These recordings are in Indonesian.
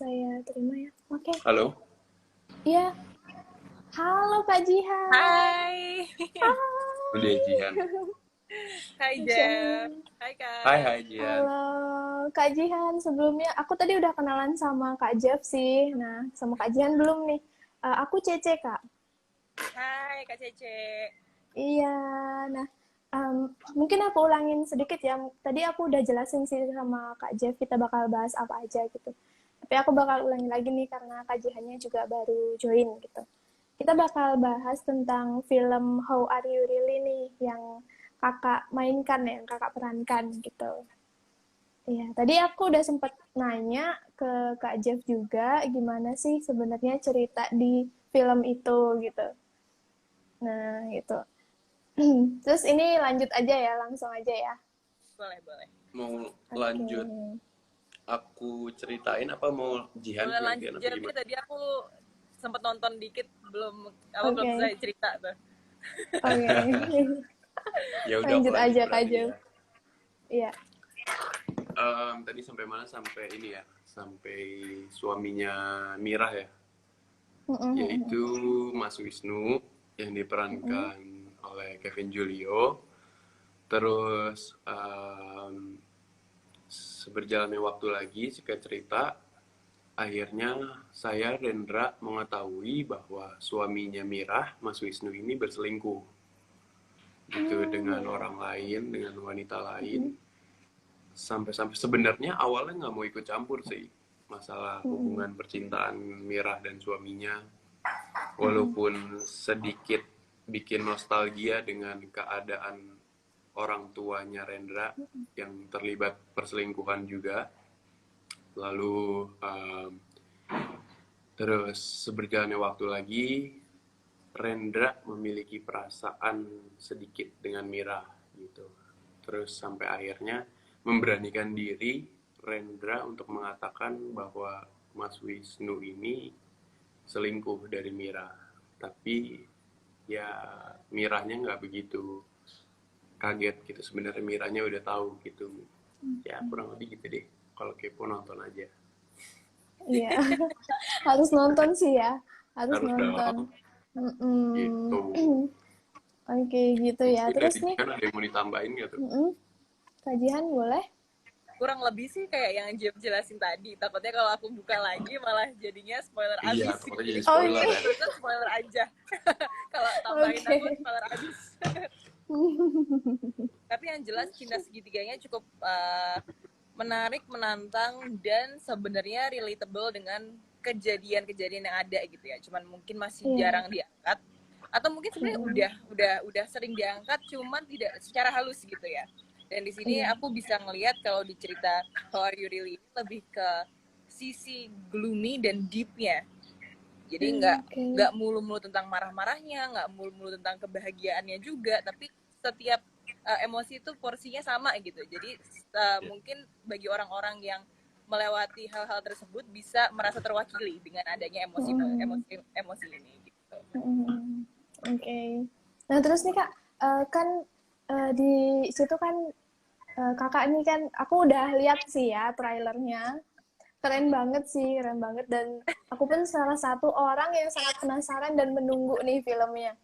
Saya terima ya. Oke. Halo, Iya. Halo Kak Jihan. Hai. udah Jihan. Hai Jeff. Hai Kak. Hai Jihan. Halo Kak Jihan. Sebelumnya aku tadi udah kenalan sama Kak Jeff sih. Nah, sama Kak Jihan belum nih. Aku Cece, Kak. Hai Kak Cece. Iya. Nah, mungkin aku ulangin sedikit ya. Tadi aku udah jelasin sih sama Kak Jeff kita bakal bahas apa aja gitu. Tapi aku bakal ulangin lagi nih karena Kak Jihannya juga baru join gitu. Kita bakal bahas tentang film How Are You Really nih yang kakak mainkan ya, yang kakak perankan gitu. Iya, tadi aku udah sempat nanya ke Kak Jeff juga gimana sih sebenarnya cerita di film itu gitu. Nah, gitu. Terus ini lanjut aja ya, langsung aja ya. Boleh, boleh. Mau Oke. lanjut aku ceritain apa mau Jihan Boleh gantian lanjut apa Jeff. gimana? Tadi aku sempat nonton dikit belum Oke. selesai cerita tuh. Oke. Ya udah aku Lanjut aja Kak berarti Jeff. ya. Iya. Tadi sampai mana? Sampai ini ya, sampai suaminya Mirah ya, yaitu Mas Wisnu yang diperankan oleh Kevin Julio. Terus seberjalannya waktu lagi singkat cerita, akhirnya saya Rendra mengetahui bahwa suaminya Mirah, Mas Wisnu ini berselingkuh gitu dengan orang lain, dengan wanita lain. Sampai-sampai sebenarnya awalnya nggak mau ikut campur sih masalah hubungan percintaan Mirah dan suaminya, walaupun sedikit bikin nostalgia dengan keadaan orang tuanya Rendra yang terlibat perselingkuhan juga. Lalu terus seberjalannya waktu lagi Rendra memiliki perasaan sedikit dengan Mira gitu. Terus sampai akhirnya memberanikan diri Rendra untuk mengatakan bahwa Mas Wisnu ini selingkuh dari Mira. Tapi ya Miranya nggak begitu kaget gitu. Sebenarnya Miranya udah tahu gitu. Ya kurang lebih gitu deh. Kalau kepo nonton aja. Iya. Harus nonton sih ya. Harus Harus nonton. dong. Gitu. Oke, gitu ya. Mungkin Terus dari nih, kan ada yang mau ditambahin nggak tuh? kajian boleh? Kurang lebih sih kayak yang Jeff jelasin tadi. Takutnya kalau aku buka lagi malah jadinya spoiler Iya, abis. takutnya jadi Oh spoiler iya. ya. Terus spoiler aja. Kalau tambahin Oke. aku spoiler abis. Tapi yang jelas Cinta Segitiganya cukup menarik, menantang, dan sebenarnya relatable dengan kejadian-kejadian yang ada gitu ya. Cuman mungkin masih Iya. jarang diangkat, atau mungkin sebenarnya udah sering diangkat, cuman tidak secara halus gitu ya. Dan di sini Iya. aku bisa ngelihat kalau di cerita How Are You Really ini lebih ke sisi gloomy dan deep-nya. Jadi nggak mulu-mulu tentang marah-marahnya, nggak mulu-mulu tentang kebahagiaannya juga, tapi setiap emosi itu porsinya sama gitu. Jadi mungkin bagi orang-orang yang melewati hal-hal tersebut bisa merasa terwakili dengan adanya emosi ini gitu. Oke. Nah, terus nih Kak, kan di situ kan kakak ini kan aku udah lihat sih ya trailernya. Keren banget sih, keren banget. Dan aku pun salah satu orang yang sangat penasaran dan menunggu nih filmnya.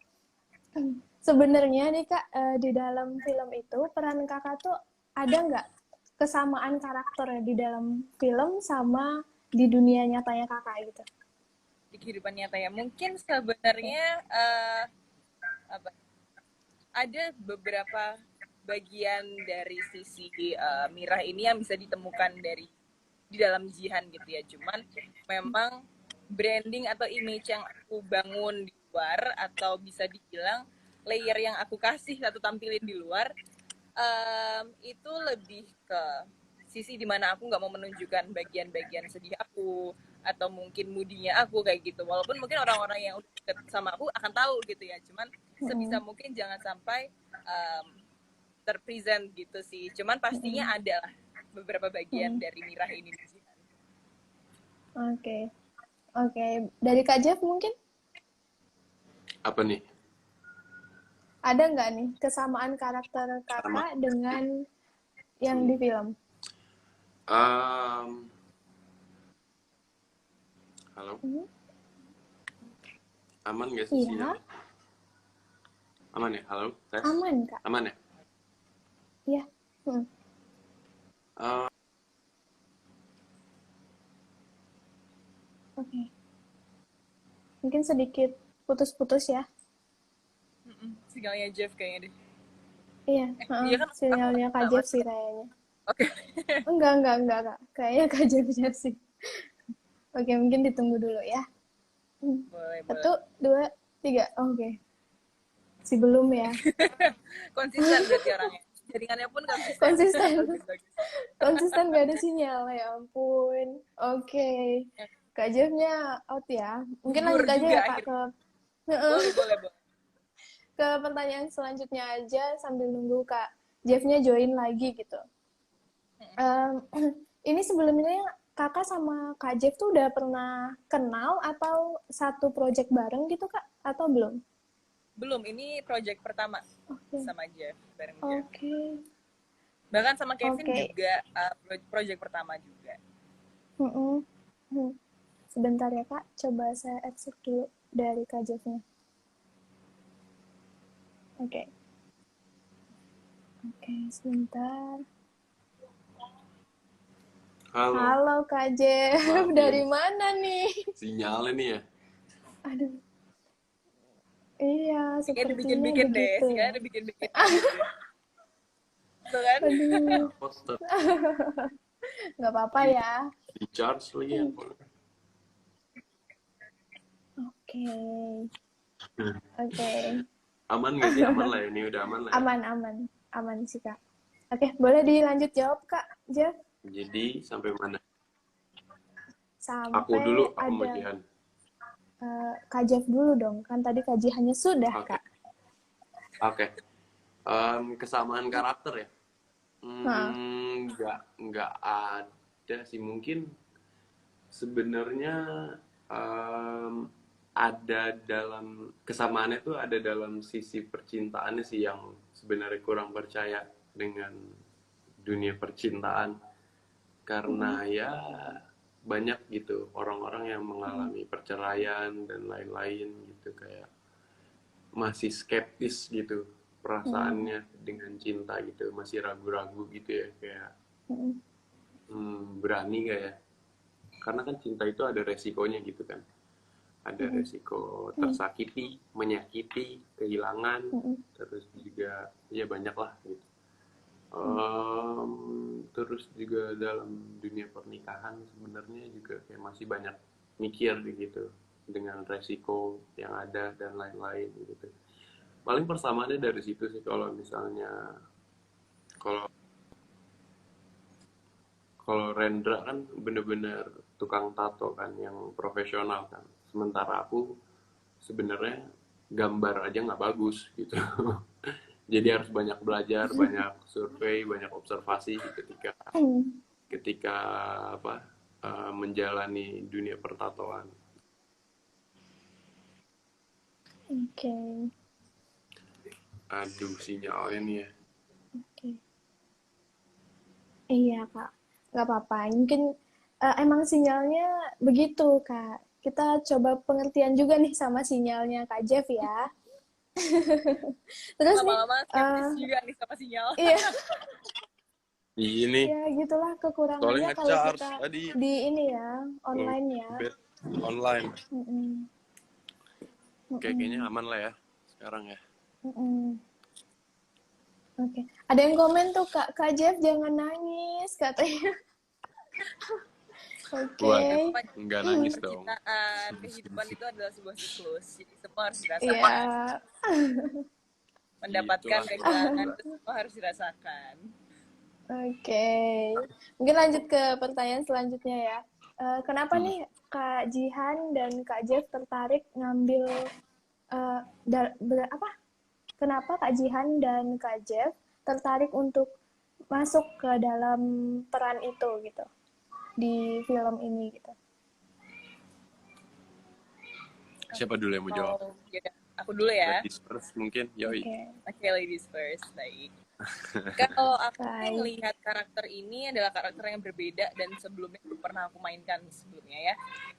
Sebenarnya nih Kak, di dalam film itu peran kakak tuh ada nggak kesamaan karakter di dalam film sama di dunia nyatanya kakak gitu? Di kehidupan nyata ya. Mungkin sebenarnya ada beberapa bagian dari sisi Mirah ini yang bisa ditemukan di dalam Jihan gitu ya. Cuman memang branding atau image yang aku bangun di luar, atau bisa dibilang layer yang aku kasih atau tampilin di luar, itu lebih ke sisi dimana aku nggak mau menunjukkan bagian-bagian sedih aku atau mungkin moodinya aku kayak gitu. Walaupun mungkin orang-orang yang udah deket sama aku akan tahu gitu ya. Cuman sebisa mungkin jangan sampai terpresent gitu sih. Cuman pastinya ada lah beberapa bagian dari Mirah ini. Oke. Dari Kak Jeff mungkin? Apa nih? Ada nggak nih kesamaan karakter kakak dengan yang di film? Halo, Mhm. aman nggak sih Iya, sinyal? Aman ya? Halo, tes. aman Kak. Aman ya? Iya. Hmm. Eh, Oke. Mungkin sedikit putus-putus ya. Sinyalnya Jeff kayaknya deh. Iya, Iya kan aku sinyalnya Kak nggak Jeff masih sih ya? kayaknya. Oke. Enggak, Kak. Kayaknya Kak Jeff sih. Oke, mungkin ditunggu dulu ya. Hmm. Boleh, boleh. 1, 2, 3. Oke. Si belum ya. Konsisten berarti orangnya. Jaringannya pun konsisten. Konsisten. Bagus, bagus. Konsisten gak ada sinyal, ya ampun. Oke. Kak Jeffnya out ya. Mungkin Gugur lanjut aja juga ya Kak akhirnya. ke Boleh, boleh, boleh. ke pertanyaan selanjutnya aja sambil nunggu Kak Jeffnya join lagi gitu. Em, ini sebelumnya Kakak sama Kak Jeff tuh udah pernah kenal atau satu project bareng gitu Kak? Atau belum? Belum, ini project pertama Oke. sama Jeff, bareng Jeff. Oke. Bahkan sama Kevin Oke. juga project pertama juga. Mm-mm. Hmm. Sebentar ya Kak, coba saya exit dulu dari Kak Jeffnya. Oke. Oke, sebentar. halo, Halo Kak Jeff, maaf dari ya, mana nih? sinyalnya nih ya. Aduh, iya, Kayaknya sepertinya dibikin-bikin deh, begitu ya. kayaknya dibikin-bikin gitu deh. Tuh kan? Aduh, Poster nggak apa-apa ya. di charge lagi ya. Oke, oke. Aman nggak sih? Aman lah ya. Ini udah aman lah ya. Aman sih Kak. Oke, boleh dilanjut jawab Kak Jeff? Jadi sampai mana? Aku Sampai dulu, aku mau ada Jihan. Kak Jeff dulu dong, kan tadi kajiannya sudah Oke, Kak. oke. Kesamaan karakter ya? Nah, Nggak ada sih. Mungkin sebenarnya ada dalam kesamaannya tuh ada dalam sisi percintaannya sih yang sebenarnya kurang percaya dengan dunia percintaan karena ya banyak gitu orang-orang yang mengalami perceraian dan lain-lain gitu kayak masih skeptis gitu perasaannya dengan cinta gitu masih ragu-ragu gitu ya kayak berani gak ya karena kan cinta itu ada resikonya gitu kan ada resiko tersakiti menyakiti kehilangan terus juga ya banyak lah gitu. Terus juga dalam dunia pernikahan sebenarnya juga kayak masih banyak mikir gitu dengan resiko yang ada dan lain-lain gitu. Paling persamaannya dari situ sih kalau misalnya kalau kalau Rendra kan bener-bener tukang tato kan yang profesional kan. Sementara aku sebenarnya gambar aja nggak bagus gitu. Jadi harus banyak belajar, banyak survei, banyak observasi ketika ketika apa menjalani dunia pertatoan. oke. Aduh sinyalnya nih ya. Oke. Iya Kak, nggak apa-apa. Mungkin emang sinyalnya begitu Kak. Kita coba pengertian juga nih sama sinyalnya Kak Jeff ya. Terus nih, Lama-lama skeptis juga nih sama sinyal. iya, Ini ya gitulah kekurangannya soalnya kalau nge-charge kita tadi di ini ya, online ya. online. Mm-mm. Kayaknya aman lah ya sekarang ya. Mm-mm. Oke. Ada yang komen tuh Kak Jeff jangan nangis katanya. Oke. Waduh, enggak nangis dong. Percintaan, kehidupan itu adalah sebuah siklus. Jadi semua harus Iya. dirasakan. Mendapatkan Itulah. kehilangan itu semua harus dirasakan. Oke. Mungkin lanjut ke pertanyaan selanjutnya ya. Kenapa nih Kak Jihan dan Kak Jeff tertarik ngambil apa? Kenapa Kak Jihan dan Kak Jeff tertarik untuk masuk ke dalam peran itu gitu di film ini gitu? Siapa dulu yang mau jawab? Oh, ya, aku dulu ya. Ladies first mungkin. Yoi. Oke. Oke, ladies first. Baik. Kalau aku sih Baik. ngelihat karakter ini adalah karakter yang berbeda dan sebelumnya belum pernah aku mainkan sebelumnya ya.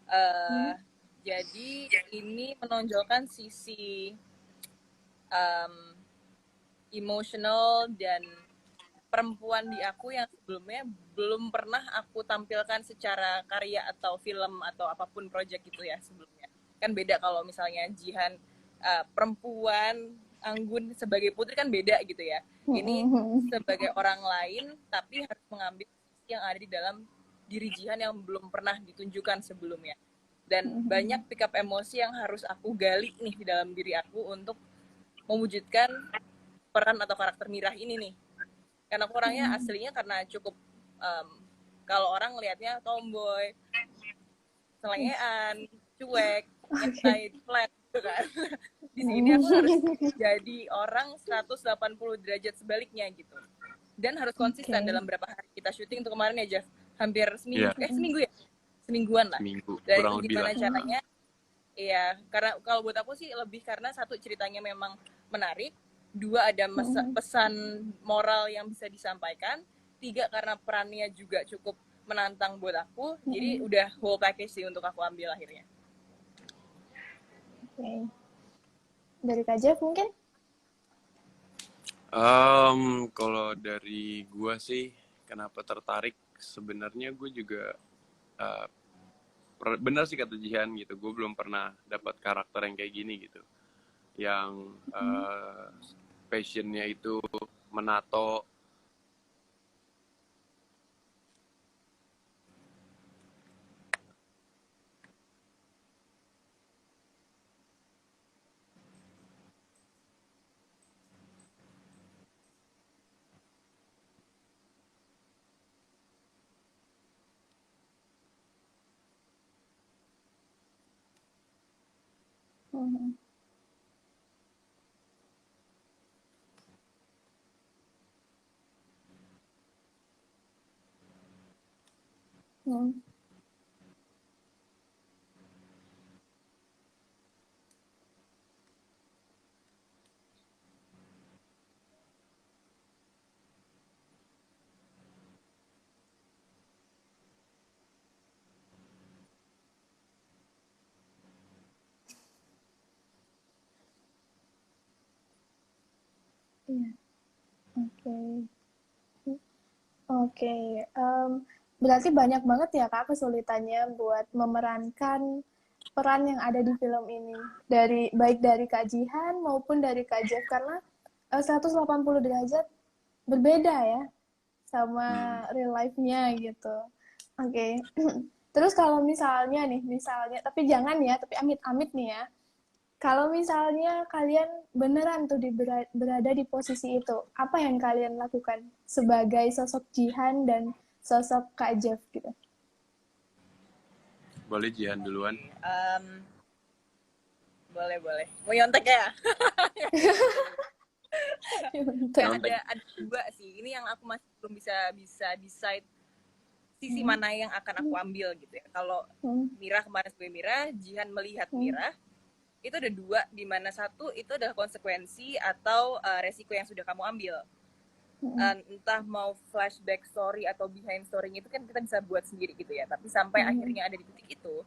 Eh, jadi ini menonjolkan sisi um, emotional dan perempuan di aku yang sebelumnya belum pernah aku tampilkan secara karya atau film atau apapun project gitu ya sebelumnya. Kan beda kalau misalnya Jihan perempuan, Anggun sebagai putri kan beda gitu ya. Ini sebagai orang lain tapi harus mengambil sisi yang ada di dalam diri Jihan yang belum pernah ditunjukkan sebelumnya. Dan banyak pick up emosi yang harus aku gali nih di dalam diri aku untuk mewujudkan peran atau karakter Mirah ini nih. Karena aku orangnya aslinya karena cukup kalau orang ngelihatnya tomboy, selengean, cuek, nyantai, flat gitu kan. Di sini aku harus jadi orang 180 derajat sebaliknya gitu. Dan harus konsisten dalam berapa hari kita syuting untuk kemarin ya Jeff. Hampir seminggu, seminggu ya? Semingguan lah. Seminggu, Dan kurang itu lebih gimana lah. caranya? Iya, karena kalau buat aku sih lebih karena satu ceritanya memang menarik, dua ada pesan moral yang bisa disampaikan, tiga karena perannya juga cukup menantang buat aku, jadi udah whole package sih untuk aku ambil akhirnya. Oke. Dari Kak Jeff mungkin? Kalau dari gue sih, kenapa tertarik? Sebenarnya gue juga benar sih kata Jihan gitu. Gue belum pernah dapat karakter yang kayak gini gitu, yang passionnya itu menato. Iya. Oke. Berarti banyak banget ya Kak kesulitannya buat memerankan peran yang ada di film ini. Baik dari Kak Jihan maupun dari Kak Jeff karena 180 derajat berbeda ya sama real life-nya gitu. Oke. Terus kalau misalnya, tapi jangan ya, tapi amit-amit nih ya. Kalau misalnya kalian beneran tuh berada di posisi itu, apa yang kalian lakukan sebagai sosok Jihan dan sosok Kak Jeff gitu? Boleh Jihan duluan? Boleh. Mau nyontek ya? Ada dua sih. Ini yang aku masih belum bisa decide sisi mana yang akan aku ambil gitu ya. Kalau Mirah kemarin sebagai Mirah, Jihan melihat Mirah, itu ada dua, di mana satu itu adalah konsekuensi atau resiko yang sudah kamu ambil. Entah mau flashback story atau behind story itu kan kita bisa buat sendiri gitu ya. Tapi sampai akhirnya ada di titik itu,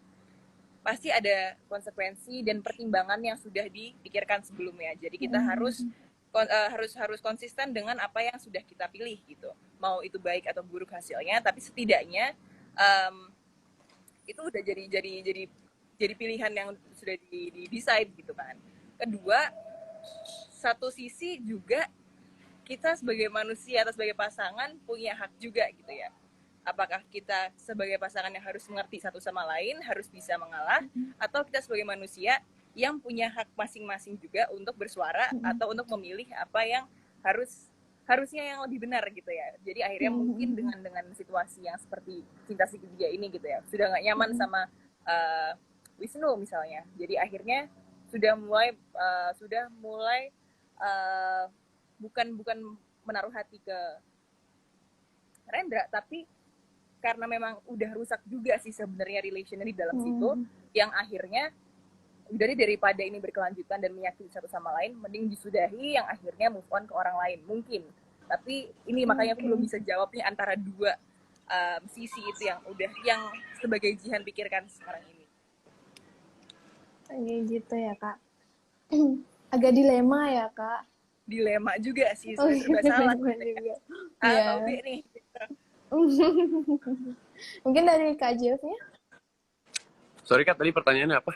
pasti ada konsekuensi dan pertimbangan yang sudah dipikirkan sebelumnya. Jadi kita harus konsisten dengan apa yang sudah kita pilih gitu. Mau itu baik atau buruk hasilnya, tapi setidaknya itu udah jadi pilihan yang sudah di decide gitu kan. Kedua, satu sisi juga kita sebagai manusia atau sebagai pasangan punya hak juga gitu ya. Apakah kita sebagai pasangan yang harus mengerti satu sama lain, harus bisa mengalah, atau kita sebagai manusia yang punya hak masing-masing juga untuk bersuara atau untuk memilih apa yang harusnya yang lebih benar gitu ya. Jadi akhirnya mungkin dengan situasi yang seperti cinta segitiga ini gitu ya, sudah nggak nyaman sama Wisnu misalnya. Jadi akhirnya sudah mulai bukan menaruh hati ke Rendra, tapi karena memang udah rusak juga sih sebenarnya relationnya di dalam situ, yang akhirnya daripada ini berkelanjutan dan menyakiti satu sama lain, mending disudahi, yang akhirnya move on ke orang lain mungkin. Tapi ini makanya aku belum bisa jawabnya antara dua sisi itu yang sebagai Jihan pikirkan sekarang ini. Kayak gitu ya kak. Agak dilema ya kak. Dilema juga sih, Oh sebenarnya iya, serba salah dilema juga. A Iya. atau B nih. Mungkin dari Kak Jeffnya. Sorry Kak, tadi pertanyaannya apa?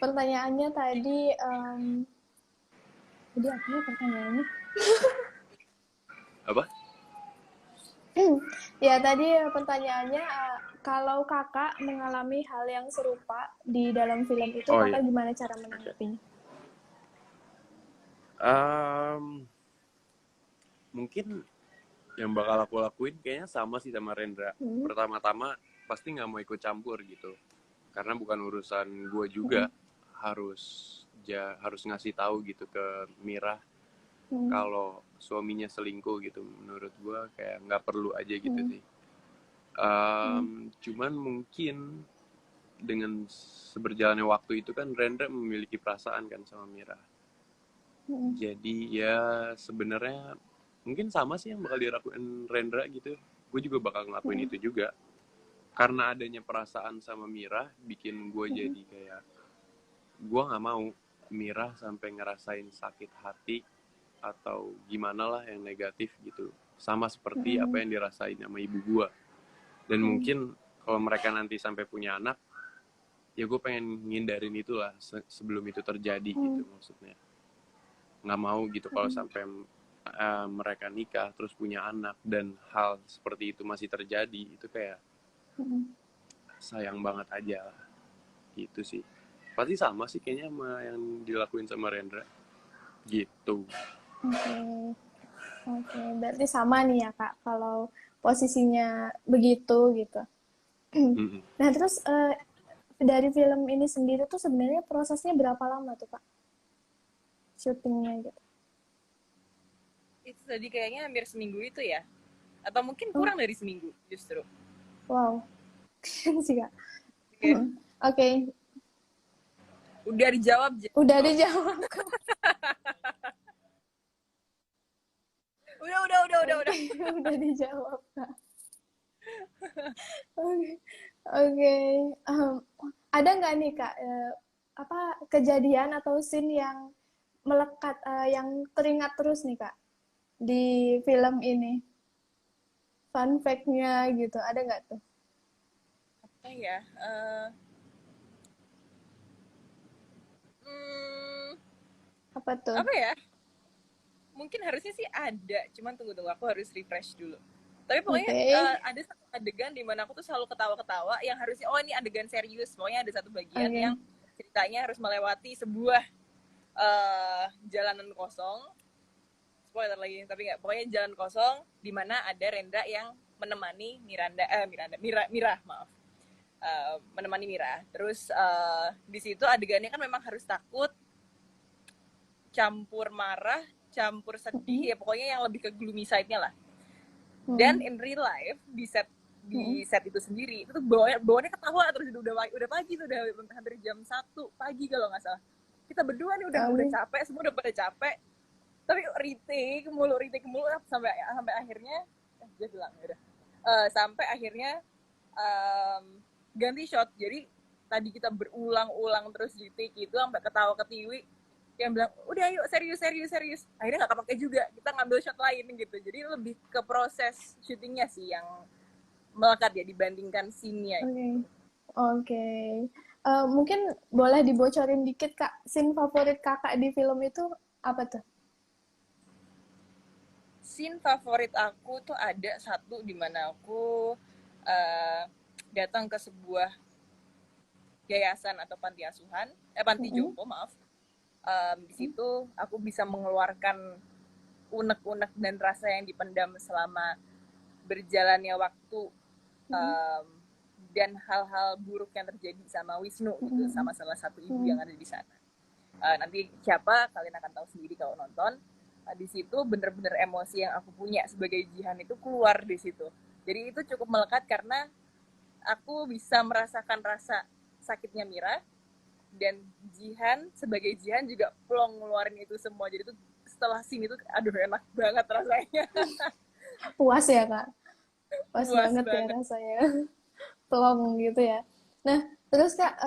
Pertanyaannya tadi, jadi apa nih pertanyaannya? Apa? Ya tadi pertanyaannya, kalau kakak mengalami hal yang serupa di dalam film itu, Oh kakak iya. gimana cara Oke. menanggapinya? Mungkin yang bakal aku lakuin kayaknya sama sih sama Rendra. Hmm. Pertama-tama pasti nggak mau ikut campur gitu, karena bukan urusan gue Hmm. juga. Harus ngasih tahu gitu ke Mira Hmm. kalau suaminya selingkuh gitu. Menurut gue kayak nggak perlu aja gitu Hmm. sih. Cuman mungkin dengan seberjalannya waktu itu kan Rendra memiliki perasaan kan sama Mira. Hmm. Jadi ya sebenarnya mungkin sama sih yang bakal dilakuin Rendra gitu. Gue juga bakal ngelakuin Hmm. itu juga. Karena adanya perasaan sama Mira bikin gue Hmm. jadi kayak gue nggak mau Mira sampai ngerasain sakit hati atau gimana lah yang negatif gitu. Sama seperti apa Hmm. yang dirasain sama ibu gue. Dan Hmm. mungkin kalau mereka nanti sampai punya anak, ya gue pengen ngindarin itulah sebelum itu terjadi gitu maksudnya. Nggak mau gitu kalau sampai mereka nikah terus punya anak dan hal seperti itu masih terjadi, itu kayak Hmm. sayang banget aja lah gitu sih. Pasti sama sih kayaknya sama yang dilakuin sama Rendra gitu. Oke. Oke, berarti sama nih ya kak, kalau posisinya begitu gitu. Mm-mm. Nah terus dari film ini sendiri tuh sebenarnya prosesnya berapa lama tuh kak, syutingnya gitu? Itu tadi kayaknya hampir seminggu itu ya, atau mungkin Oh, kurang dari seminggu justru. wow, keren sih kak. Oke. Oke, Udah dijawab. udah dijawab kak. Udah. Oke, udah dijawab kak. Oke, oke. Ada nggak nih kak, apa kejadian atau scene yang melekat, yang teringat terus nih kak di film ini? Fun fact-nya gitu, ada nggak tuh? Apa ya? Hmm, Apa tuh? apa ya? Mungkin harusnya sih ada, cuman tunggu aku harus refresh dulu. Tapi pokoknya Oke, ada satu adegan di mana aku tuh selalu ketawa-ketawa yang harusnya ini adegan serius. Pokoknya ada satu bagian yang oke. ceritanya harus melewati sebuah jalanan kosong. Spoiler lagi, tapi nggak. Pokoknya jalan kosong di mana ada Rendra yang menemani Mira, maaf. Menemani Mira. Terus di situ adegannya kan memang harus takut, campur marah, campur sedih, ya pokoknya yang lebih ke gloomy side-nya lah. Dan in real life di set itu sendiri itu tuh bawaannya ketawa terus, udah pagi tuh, udah hampir jam 1 pagi kalau nggak salah. Kita berdua nih udah Oke. capek, semua udah pada capek. Tapi retake mulu sampai akhirnya dia bilang ya udah. Sampai akhirnya ganti shot. Jadi tadi kita berulang-ulang terus di take itu sampai ketawa ketiwi, yang bilang udah yuk serius, akhirnya nggak kepake juga, kita ngambil shot lain gitu. Jadi lebih ke proses syutingnya sih yang melekat ya dibandingkan scene-nya. Oke. Oke. Mungkin boleh dibocorin dikit kak, scene favorit kakak di film itu apa tuh? Scene favorit aku tuh ada satu di mana aku datang ke sebuah yayasan atau panti asuhan, panti jompo maaf. Di situ aku bisa mengeluarkan unek-unek dan rasa yang dipendam selama berjalannya waktu, dan hal-hal buruk yang terjadi sama Wisnu gitu, sama salah satu ibu yang ada di sana. Nanti siapa kalian akan tahu sendiri kalau nonton. Di situ bener-bener emosi yang aku punya sebagai Jihan itu keluar di situ. Jadi itu cukup melekat karena aku bisa merasakan rasa sakitnya Mira, dan Jihan sebagai Jihan juga plong ngeluarin itu semua. Jadi itu setelah scene itu aduh enak banget rasanya. Puas ya kak? Puas Puas banget ya banget. rasanya. Plong gitu ya. Nah, Terus Kak,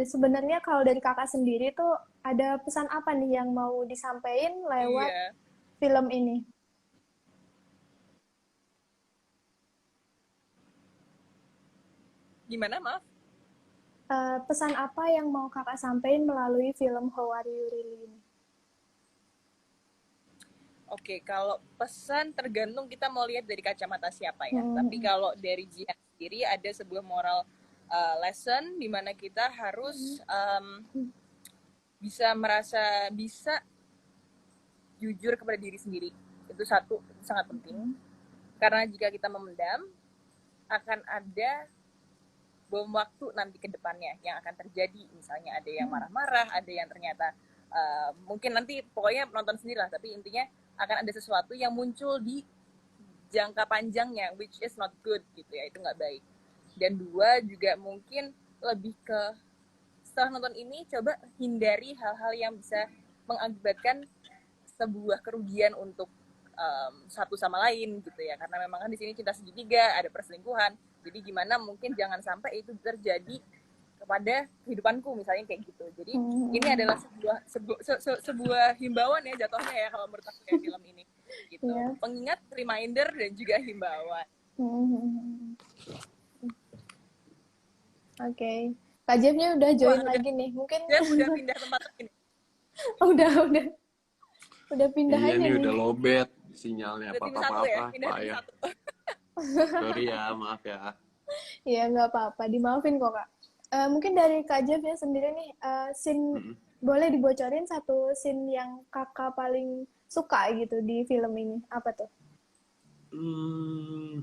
sebenarnya kalau dari Kakak sendiri tuh ada pesan apa nih yang mau disampaikan lewat Iya. film ini? Gimana, maaf? Pesan apa yang mau Kakak sampaikan melalui film How Are You Really ini? Oke, kalau pesan tergantung kita mau lihat dari kacamata siapa ya. Tapi Hmm. kalau dari jihad sendiri ada sebuah moral lesson di mana kita harus bisa merasa bisa jujur kepada diri sendiri. Itu satu, itu sangat penting. Karena jika kita memendam, akan ada bom waktu nanti ke depannya yang akan terjadi. Misalnya ada yang marah-marah, ada yang ternyata mungkin nanti pokoknya nonton sendiri lah. Tapi intinya akan ada sesuatu yang muncul di jangka panjangnya, which is not good gitu ya, itu nggak baik. Dan dua juga mungkin lebih ke setelah nonton ini coba hindari hal-hal yang bisa mengakibatkan sebuah kerugian untuk satu sama lain gitu ya, karena memang kan di sini cinta segitiga, ada perselingkuhan, jadi gimana mungkin jangan sampai itu terjadi kepada kehidupanku misalnya kayak gitu. Jadi ini adalah sebuah himbauan ya jatuhnya ya kalau menurut aku ya film ini gitu, Iya. pengingat, reminder dan juga himbauan. Hmm. Oke. Kak Jeffnya udah Wah, join lagi nih. Mungkin Jeff udah pindah tempat lagi nih, udah pindah Iya aja nih nih. udah lobet sinyalnya udah tim satu ya, apa-apa, pindah Pak tim ya. satu. Sorry ya, maaf ya. Iya, nggak apa-apa. Dimaafin kok, Kak. Mungkin dari Kak Jeffnya sendiri nih, scene Mm-mm. boleh dibocorin satu scene yang Kakak paling suka gitu di film ini. Apa tuh? Hmm,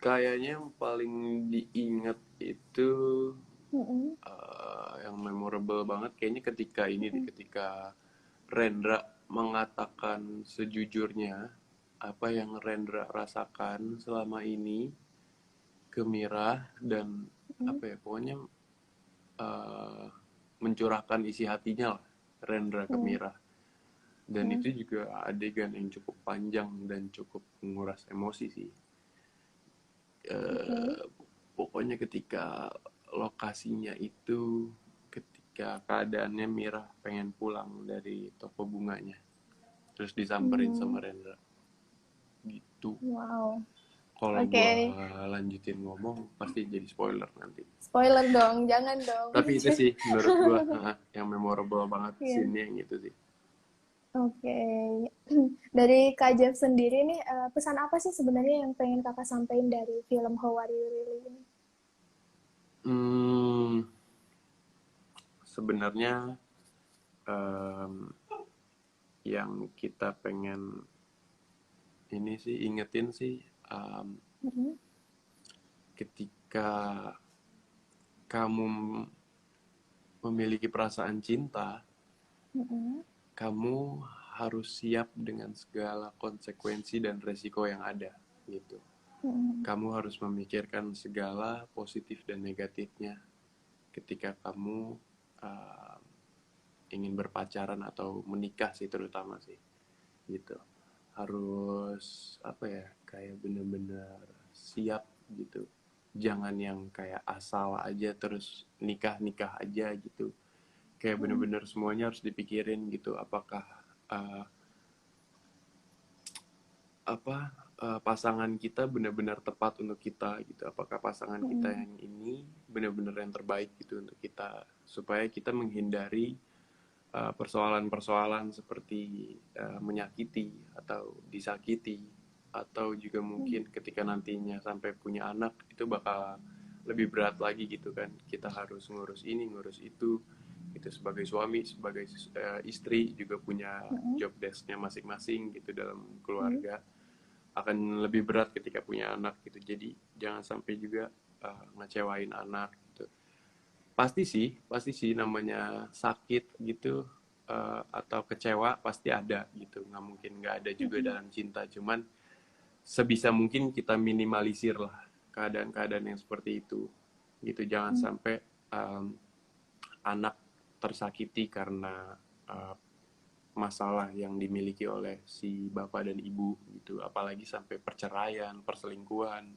kayaknya yang paling diingat itu Mm-mm. yang memorable banget kayaknya ketika ini deh, ketika Rendra mengatakan sejujurnya apa yang Rendra rasakan selama ini ke Mira dan apa ya pokoknya eh, mencurahkan isi hatinya lah Rendra ke Mm. Mira. Dan Mm. itu juga adegan yang cukup panjang dan cukup menguras emosi sih. Oke. Eh, pokoknya ketika lokasinya itu, ketika keadaannya Mira pengen pulang dari toko bunganya, terus disamperin Hmm. sama Rendra, gitu. Wow. Kalau Oke. gua lanjutin ngomong, pasti jadi spoiler nanti. Spoiler dong, jangan dong. Tapi itu sih menurut gua yang memorable banget Iya. scene-nya yang itu sih. Oke. Dari Kak Jeff sendiri nih, pesan apa sih sebenarnya yang pengen Kakak sampaikan dari film How Are You Really ini? Hmm, sebenarnya em, yang kita pengen ini sih ingetin sih em, Mm-mm. ketika kamu memiliki perasaan cinta, Mm-mm. kamu harus siap dengan segala konsekuensi dan resiko yang ada gitu. Mm-mm. Kamu harus memikirkan segala positif dan negatifnya ketika kamu uh, ingin berpacaran atau menikah sih terutama sih gitu. Harus apa ya kayak bener-bener siap gitu. Jangan yang kayak asal aja terus nikah-nikah aja gitu. Kayak Mm-mm. bener-bener semuanya harus dipikirin gitu. Apakah uh, apa pasangan kita benar-benar tepat untuk kita gitu. Apakah pasangan kita Mm-mm. yang ini benar-benar yang terbaik gitu untuk kita supaya kita menghindari persoalan-persoalan seperti menyakiti atau disakiti atau juga mungkin ketika nantinya sampai punya anak itu bakal lebih berat lagi gitu kan. Kita harus ngurus ini, ngurus itu gitu sebagai suami, sebagai istri juga punya Mm-mm. job desk-nya masing-masing gitu dalam Mm-mm. keluarga akan lebih berat ketika punya anak gitu. Jadi jangan sampai juga ngecewain anak gitu. Pasti sih namanya sakit gitu atau kecewa pasti ada gitu. Nggak mungkin nggak ada juga Mm-mm. dalam cinta. Cuman sebisa mungkin kita minimalisir lah keadaan-keadaan yang seperti itu. Gitu jangan sampai um, anak tersakiti karena uh, masalah yang dimiliki oleh si bapak dan ibu gitu apalagi sampai perceraian perselingkuhan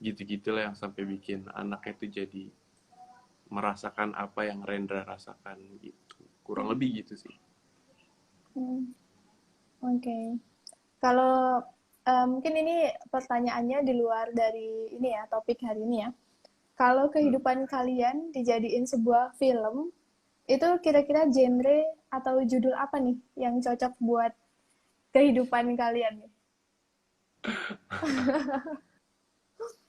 gitu-gitulah yang sampai bikin anaknya tuh jadi merasakan apa yang Rendra rasakan gitu. Kurang lebih gitu sih. Hmm, Oke. Kalau mungkin ini pertanyaannya di luar dari ini ya, topik hari ini ya. Kalau kehidupan kalian dijadiin sebuah film, itu kira-kira genre atau judul apa nih yang cocok buat kehidupan kalian nih?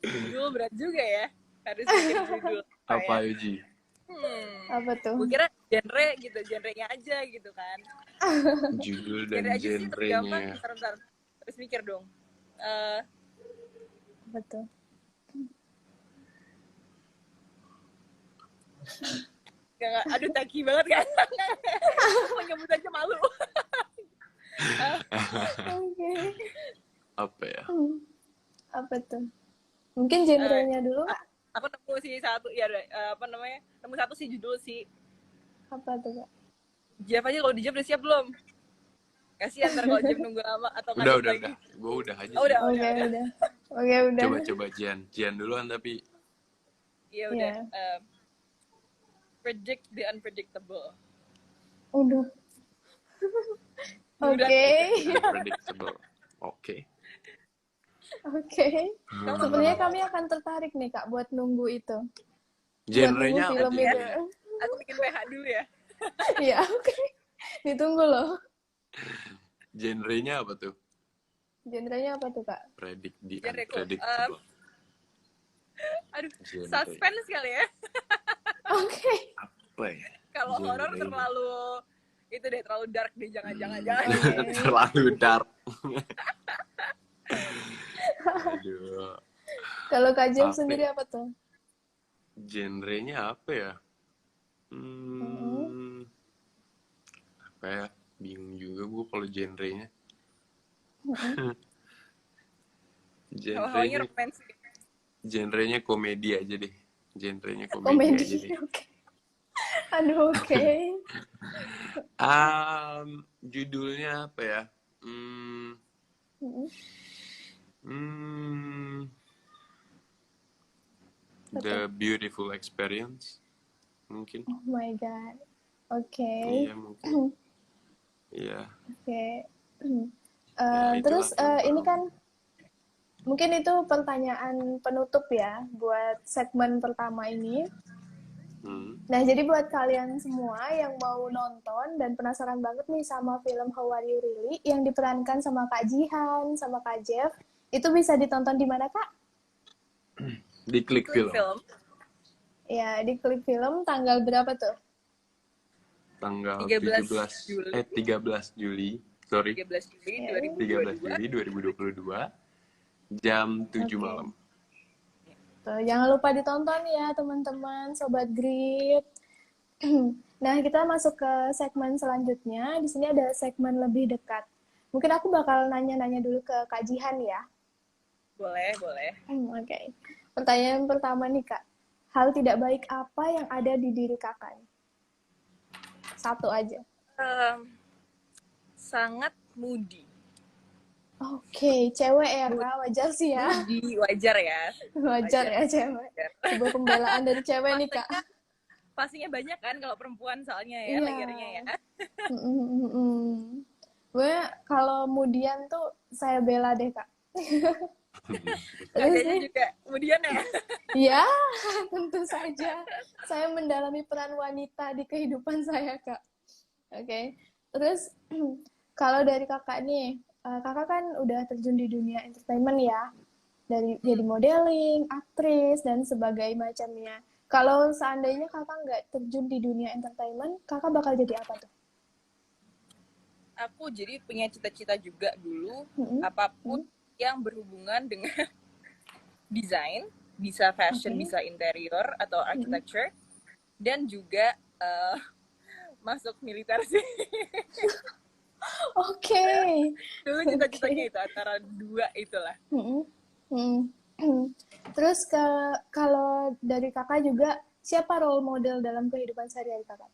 Judul berat juga ya. Harus bikin judul apa ya? Apa Yuji? Apa tuh? Gue kira genre gitu, genrenya aja gitu kan. Judul dan Genre aja sih tergampang. genrenya. Bentar. Terus mikir dong. Eh, Apa tuh? aduh taki banget kan. Mau nyebut aja malu. Oke. Apa ya? Apa tuh? Mungkin genrenya dulu. Aku nemu sih satu, ya apa namanya? Nemu satu sih judul sih. Apa tuh, Kak? Jeff aja, kalau di Jeff udah siap belum? Kasihan ntar kalau Jeff nunggu lama atau Udah. lagi. Gue udah aja Oh, sih. udah. Udah. Oke, udah. Coba Jian duluan tapi. Iya udah. Predict the unpredictable. Udah. Oke. Unpredictable. Oke. Oke. Sebenarnya kami akan tertarik nih, Kak, buat nunggu itu. Genrenya buat nunggu film apa? itu. Aku bikin PH dulu ya. Iya, oke. Ditunggu loh. Genrenya apa tuh? Genrenya apa tuh, Kak? Predict the Genre cool. unpredictable. Aduh, Genre. suspense kali ya. Oke. Apa ya? Kalau Genre horor ini. terlalu dark deh, jangan. Terlalu dark. Aduh. Kalau Kak Jem Apa sendiri ya? apa tuh? Genrenya apa ya? Apa ya? Bingung juga gue kalau genrenya. Hawanya romance. Genrenya komedi aja deh. Genrenya komedi Komedi. aja deh. Oke. Aduh, oke. Judulnya apa ya? The Beautiful Experience mungkin. Oh my god. Oke. Iya mungkin. Iya. Oke. Ya, Terus itulah. ini kan mungkin itu pertanyaan penutup ya buat segmen pertama ini. Nah, jadi buat kalian semua yang mau nonton dan penasaran banget nih sama film How Are You Really yang diperankan sama Kak Jihan, sama Kak Jeff, itu bisa ditonton di mana, Kak? Di Klik Film. Ya, di Klik Film tanggal berapa tuh? Tanggal 13 Juli. Sorry. 13 Juli 2022. Jam 7 malam. Tuh, jangan lupa ditonton ya teman-teman, Sobat Grip. Nah, kita masuk ke segmen selanjutnya. Di sini ada segmen lebih dekat. Mungkin aku bakal nanya-nanya dulu ke Kak Jihan ya. Boleh. Oke. Pertanyaan pertama nih, Kak. Hal tidak baik apa yang ada di diri Kakak? Satu aja. Sangat moody. Oke, cewek ya, Kak. Wajar sih ya. Moody, wajar ya. Wajar ya, cewek. Sebuah pembelaan dari cewek nih, Kak. Pastinya banyak kan kalau perempuan soalnya ya, layernya ya. Gue kalau kemudian tuh saya bela deh, Kak. Kayaknya juga kemudian ya. Ya, tentu saja. Saya mendalami peran wanita di kehidupan saya, Kak. Oke. Terus, kalau dari Kakak nih, Kakak kan udah terjun di dunia entertainment ya. Dari jadi modeling, aktris, dan sebagainya macamnya. Kalau seandainya Kakak nggak terjun di dunia entertainment, Kakak bakal jadi apa tuh? Aku jadi punya cita-cita juga dulu, apapun yang berhubungan dengan desain, bisa fashion, bisa interior atau architecture, dan juga masuk militer sih. Oke. Dulu cita-citanya itu antara dua itulah. Terus kalau dari Kakak juga, siapa role model dalam kehidupan sehari-hari Kakak?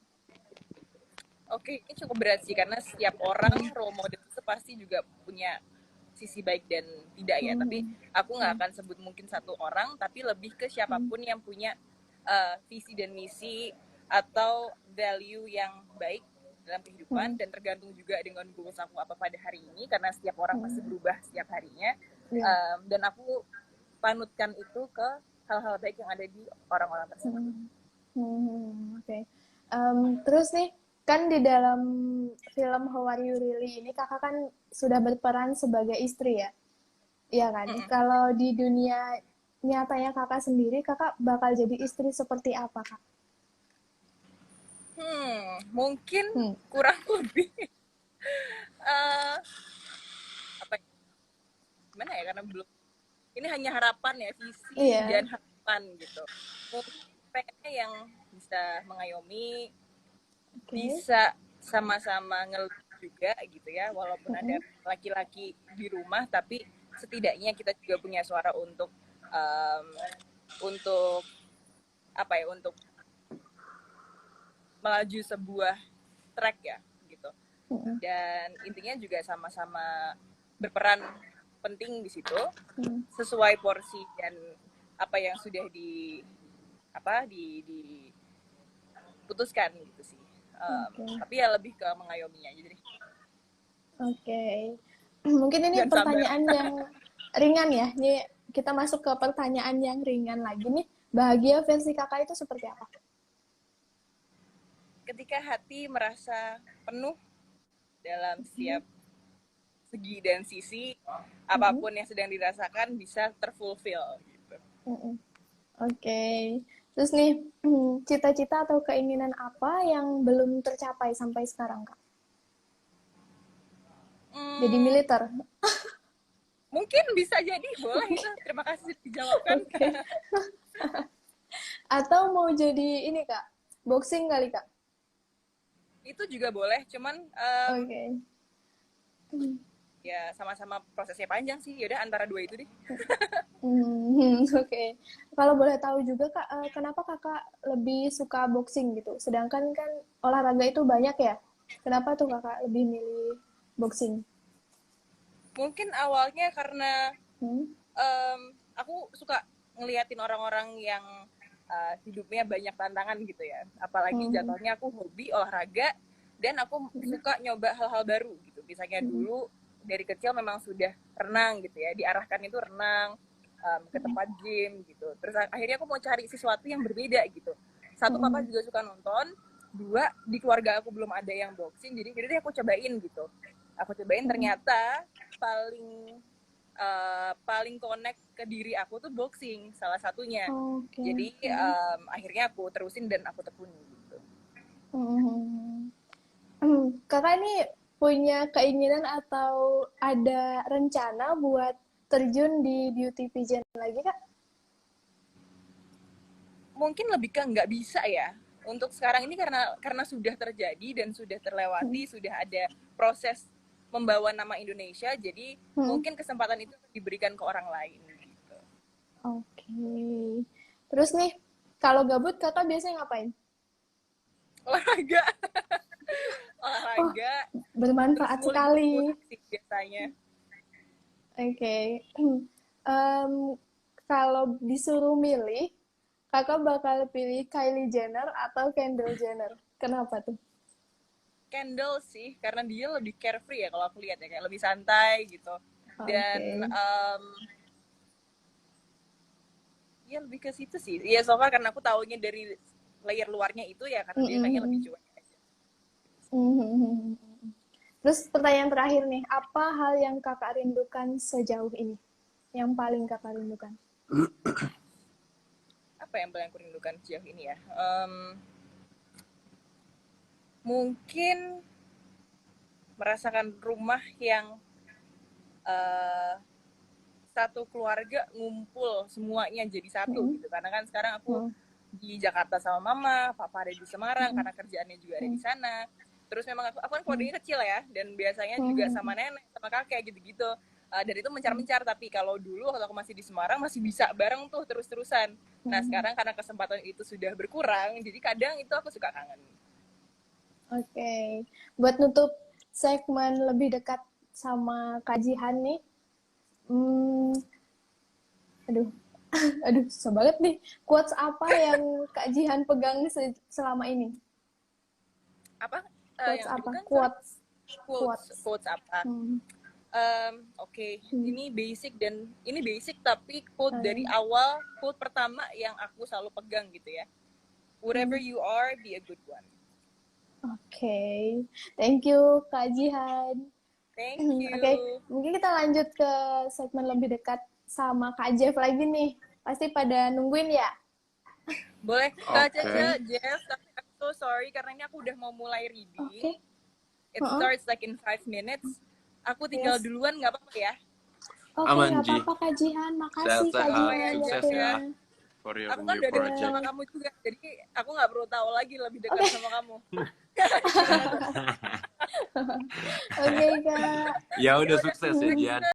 Oke, ini cukup berat sih karena setiap orang role model itu pasti juga punya sisi baik dan tidak ya, tapi aku nggak akan sebut mungkin satu orang, tapi lebih ke siapapun yang punya visi dan misi atau value yang baik dalam kehidupan, dan tergantung juga dengan goals aku apa pada hari ini, karena setiap orang pasti berubah setiap harinya. Dan aku panutkan itu ke hal-hal baik yang ada di orang-orang tersebut. Oke. Terus nih, kan di dalam film How Are You Really ini kakak kan sudah berperan sebagai istri ya? Iya kan? Kalau di dunia nyatanya kakak sendiri, kakak bakal jadi istri seperti apa, Kak? Mungkin kurang lebih apa gimana ya, karena belum, ini hanya harapan ya, visi dan harapan gitu. Mungkin pengennya yang bisa mengayomi, bisa sama-sama ngeluh juga gitu ya, walaupun ada laki-laki di rumah, tapi setidaknya kita juga punya suara untuk apa ya, untuk melaju sebuah track ya gitu. Dan intinya juga sama-sama berperan penting di situ, sesuai porsi dan apa yang sudah diputuskan gitu sih. Tapi ya lebih ke mengayominya aja deh. Mungkin ini pertanyaan yang ringan ya. Ini kita masuk ke pertanyaan yang ringan lagi nih. Bahagia versi kakak itu seperti apa? Ketika hati merasa penuh dalam setiap segi dan sisi, apapun yang sedang dirasakan bisa terfulfill gitu. Terus nih, cita-cita atau keinginan apa yang belum tercapai sampai sekarang, Kak? Jadi militer? Mungkin bisa jadi, boleh itu. Terima kasih dijawabkan. Atau mau jadi ini, Kak? Boxing kali, Kak? Itu juga boleh, cuman ya sama-sama prosesnya panjang sih. Yaudah antara dua itu deh. Kalau boleh tahu juga, Kak, kenapa kakak lebih suka boxing gitu? Sedangkan kan olahraga itu banyak ya. Kenapa tuh kakak lebih milih boxing? Mungkin awalnya karena aku suka ngeliatin orang-orang yang hidupnya banyak tantangan gitu ya. Apalagi jatuhnya aku hobi olahraga dan aku suka nyoba hal-hal baru gitu. Misalnya dulu dari kecil memang sudah renang gitu ya, diarahkan itu renang ke tempat gym gitu. Terus akhirnya aku mau cari sesuatu yang berbeda gitu. Satu, papa juga suka nonton. Dua, di keluarga aku belum ada yang boxing, jadi deh aku cobain gitu. Aku cobain, ternyata paling connect ke diri aku tuh boxing, salah satunya. Jadi akhirnya aku terusin dan aku tekuni gitu. Kakak ini punya keinginan atau ada rencana buat terjun di beauty pageant lagi, Kak? Mungkin lebih ke nggak bisa ya. Untuk sekarang ini karena sudah terjadi dan sudah terlewati, sudah ada proses membawa nama Indonesia, jadi mungkin kesempatan itu diberikan ke orang lain gitu. Terus nih, kalau gabut kakak biasanya ngapain? Olahraga. Bermanfaat sekali biasanya. Kalau disuruh milih, kakak bakal pilih Kylie Jenner atau Kendall Jenner? Kenapa tuh? Kendall sih, karena dia lebih carefree ya kalau aku lihat ya, kayak lebih santai gitu. Dan ya lebih ke situ sih. Iya, so far karena aku taunya dari layer luarnya itu ya, karena dia kayaknya lebih cuek aja. Terus pertanyaan terakhir nih, apa hal yang kakak rindukan sejauh ini? Yang paling kakak rindukan? Apa yang paling aku rindukan sejauh ini ya? Mungkin merasakan rumah yang satu keluarga ngumpul semuanya jadi satu gitu. Karena kan sekarang aku di Jakarta sama mama, papa ada di Semarang karena kerjaannya juga ada di sana. Terus memang aku kan keluarganya kecil ya, dan biasanya juga sama nenek, sama kakek gitu-gitu. Dan itu mencar-mencar, tapi kalau dulu waktu aku masih di Semarang masih bisa bareng tuh terus-terusan. Nah sekarang karena kesempatan itu sudah berkurang, jadi kadang itu aku suka kangen. Buat nutup segmen lebih dekat sama Kak Jihan nih, Hmm, aduh, aduh, susah banget nih. Quotes apa yang Kak Jihan pegang selama ini? Apa Quotes yang apa? dipegang? Sorry. Quotes. Quotes. Quotes. Quotes apa? Hmm. Oke, Hmm. ini basic tapi quote dari Hmm. awal, quote pertama yang aku selalu pegang gitu ya. Whatever you are, be a good one. Oke, thank you Kak Jihan. Thank you. Oke, mungkin kita lanjut ke segmen lebih dekat sama Kak Jeff lagi nih. Pasti pada nungguin ya? Boleh, Kak Oke. Caca, Jeff, tapi I'm so sorry karena ini aku udah mau mulai reading. Oke. It starts like in 5 minutes. Aku tinggal Yes. duluan, nggak apa-apa ya? Oke, Aman, nggak Ji. apa-apa Kak Jihan. Makasih Kak Sehat-sehat, Jihan sukses waktunya. ya. For your Aku kan new udah dekat project. sama kamu juga, jadi aku nggak perlu tahu lagi lebih dekat sama kamu. Oke Kak. Ya udah, sukses ya, Jian.